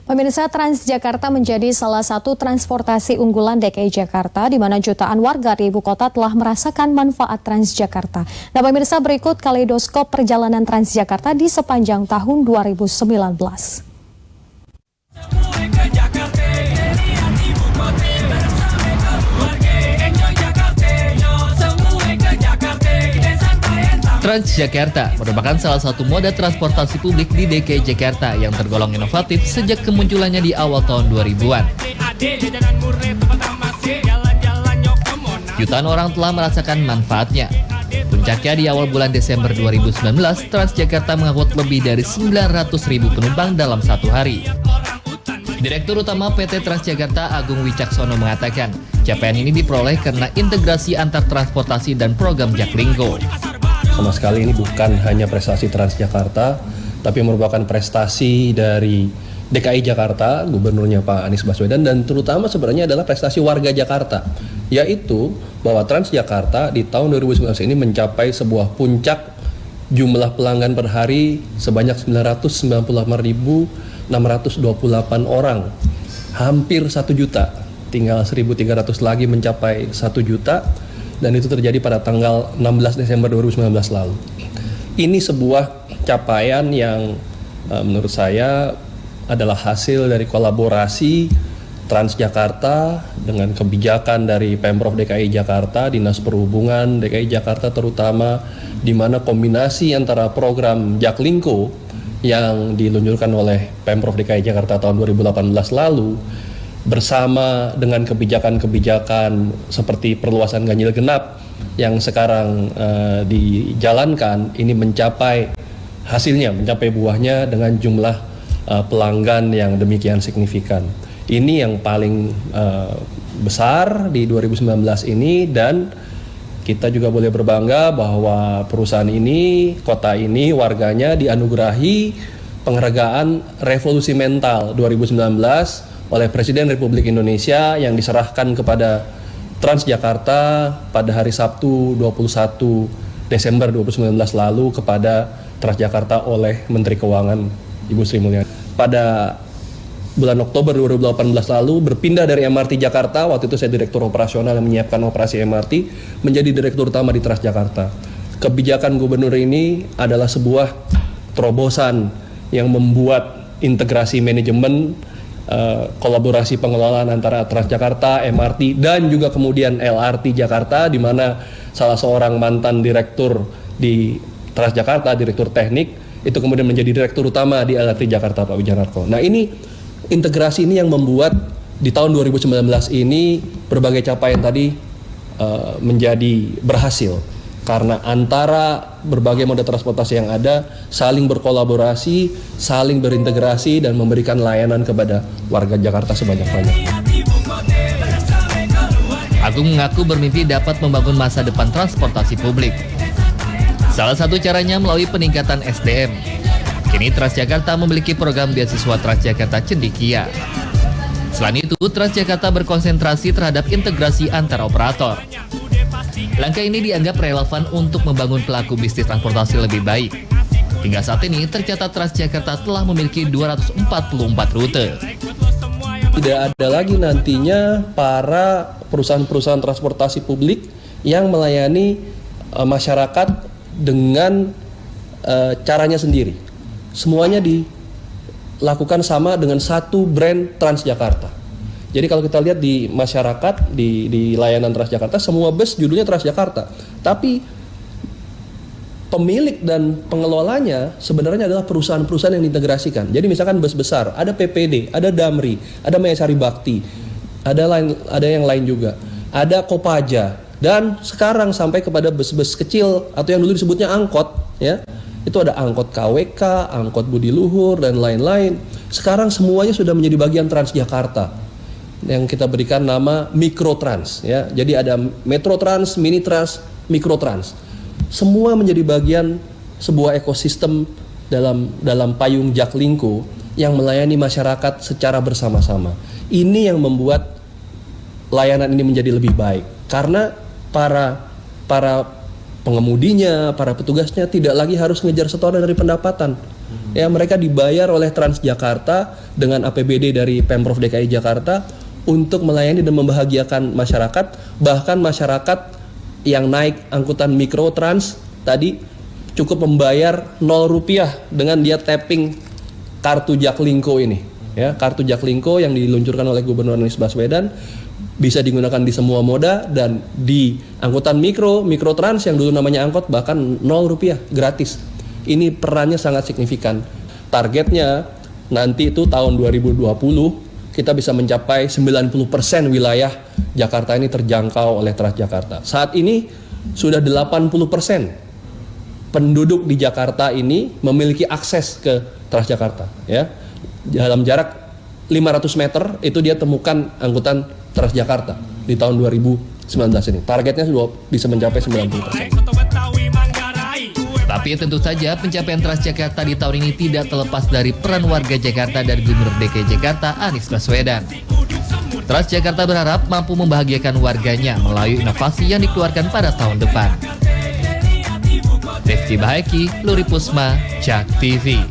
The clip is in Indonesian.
Pemirsa, Transjakarta menjadi salah satu transportasi unggulan DKI Jakarta di mana jutaan warga di ibu kota telah merasakan manfaat Transjakarta. Nah, pemirsa, berikut kaleidoskop perjalanan Transjakarta di sepanjang tahun 2019. Transjakarta merupakan salah satu moda transportasi publik di DKI Jakarta yang tergolong inovatif sejak kemunculannya di awal tahun 2000-an. Jutaan orang telah merasakan manfaatnya. Puncaknya di awal bulan Desember 2019, Transjakarta mengangkut lebih dari 900.000 penumpang dalam satu hari. Direktur Utama PT Transjakarta Agung Wicaksono mengatakan, capaian ini diperoleh karena integrasi antar transportasi dan program Jaklingko. Sama sekali ini bukan hanya prestasi Transjakarta, tapi merupakan prestasi dari DKI Jakarta, gubernurnya Pak Anies Baswedan, dan terutama sebenarnya adalah prestasi warga Jakarta, yaitu bahwa Transjakarta di tahun 2019 ini mencapai sebuah puncak jumlah pelanggan per hari sebanyak 995.628 orang, hampir 1 juta, tinggal 1.300 lagi mencapai 1 juta. Dan itu terjadi pada tanggal 16 Desember 2019 lalu. Ini sebuah capaian yang menurut saya adalah hasil dari kolaborasi Transjakarta dengan kebijakan dari Pemprov DKI Jakarta, Dinas Perhubungan DKI Jakarta terutama, di mana kombinasi antara program Jaklingko yang diluncurkan oleh Pemprov DKI Jakarta tahun 2018 lalu bersama dengan kebijakan-kebijakan seperti perluasan ganjil genap yang sekarang dijalankan, ini mencapai buahnya dengan jumlah pelanggan yang demikian signifikan. Ini yang paling besar di 2019 ini, dan kita juga boleh berbangga bahwa perusahaan ini, kota ini, warganya dianugerahi penghargaan Revolusi Mental 2019 oleh Presiden Republik Indonesia yang diserahkan kepada Transjakarta pada hari Sabtu 21 Desember 2019 lalu kepada Transjakarta oleh Menteri Keuangan Ibu Sri Mulyani. Pada bulan Oktober 2018 lalu berpindah dari MRT Jakarta, waktu itu saya Direktur Operasional yang menyiapkan operasi MRT, menjadi Direktur Utama di Transjakarta. Kebijakan Gubernur ini adalah sebuah terobosan yang membuat integrasi manajemen, kolaborasi pengelolaan antara Transjakarta, MRT, dan juga kemudian LRT Jakarta, di mana salah seorang mantan direktur di Transjakarta, direktur teknik, itu kemudian menjadi direktur utama di LRT Jakarta, Pak Wijanarko. Nah, ini integrasi ini yang membuat di tahun 2019 ini berbagai capaian tadi menjadi berhasil. Karena antara berbagai moda transportasi yang ada saling berkolaborasi, saling berintegrasi, dan memberikan layanan kepada warga Jakarta sebanyak-banyaknya. Agung mengaku bermimpi dapat membangun masa depan transportasi publik. Salah satu caranya melalui peningkatan SDM. Kini Transjakarta memiliki program beasiswa Transjakarta Cendekia. Selain itu, Transjakarta berkonsentrasi terhadap integrasi antar operator. Langkah ini dianggap relevan untuk membangun pelaku bisnis transportasi lebih baik. Hingga saat ini tercatat Transjakarta telah memiliki 244 rute. Tidak ada lagi nantinya para perusahaan-perusahaan transportasi publik yang melayani masyarakat dengan caranya sendiri. Semuanya dilakukan sama dengan satu brand Transjakarta. Jadi kalau kita lihat di masyarakat, di layanan Transjakarta, semua bus judulnya Transjakarta. Tapi pemilik dan pengelolanya sebenarnya adalah perusahaan-perusahaan yang diintegrasikan. Jadi misalkan bus besar, ada PPD, ada Damri, ada Mayasari Bakti, ada yang lain juga. Ada Kopaja, dan sekarang sampai kepada bus-bus kecil atau yang dulu disebutnya angkot, ya. Itu ada angkot KWK, angkot Budi Luhur, dan lain-lain. Sekarang semuanya sudah menjadi bagian Transjakarta yang kita berikan nama Mikrotrans, ya. Jadi ada Metrotrans, Minitrans, Mikrotrans. Semua menjadi bagian sebuah ekosistem dalam payung Jaklingko yang melayani masyarakat secara bersama-sama. Ini yang membuat layanan ini menjadi lebih baik karena para pengemudinya, para petugasnya tidak lagi harus ngejar setoran dari pendapatan. Ya, mereka dibayar oleh Transjakarta dengan APBD dari Pemprov DKI Jakarta untuk melayani dan membahagiakan masyarakat, bahkan masyarakat yang naik angkutan mikrotrans tadi cukup membayar 0 rupiah dengan dia tapping kartu Jaklingko ini. Ya, kartu Jaklingko yang diluncurkan oleh Gubernur Anies Baswedan bisa digunakan di semua moda, dan di angkutan mikrotrans yang dulu namanya angkot bahkan 0 rupiah gratis. Ini perannya sangat signifikan. Targetnya nanti itu tahun 2020 kita bisa mencapai 90% wilayah Jakarta ini terjangkau oleh Transjakarta. Saat ini sudah 80% penduduk di Jakarta ini memiliki akses ke Transjakarta. Ya, dalam jarak 500 meter itu dia temukan angkutan Transjakarta di tahun 2019 ini. Targetnya sudah bisa mencapai 90%. Tapi tentu saja pencapaian Transjakarta di tahun ini tidak terlepas dari peran warga Jakarta dan Gubernur DKI Jakarta Anies Baswedan. Transjakarta berharap mampu membahagiakan warganya melalui inovasi yang dikeluarkan pada tahun depan. Rifki Bahaki, Luri Pusma, Jak TV.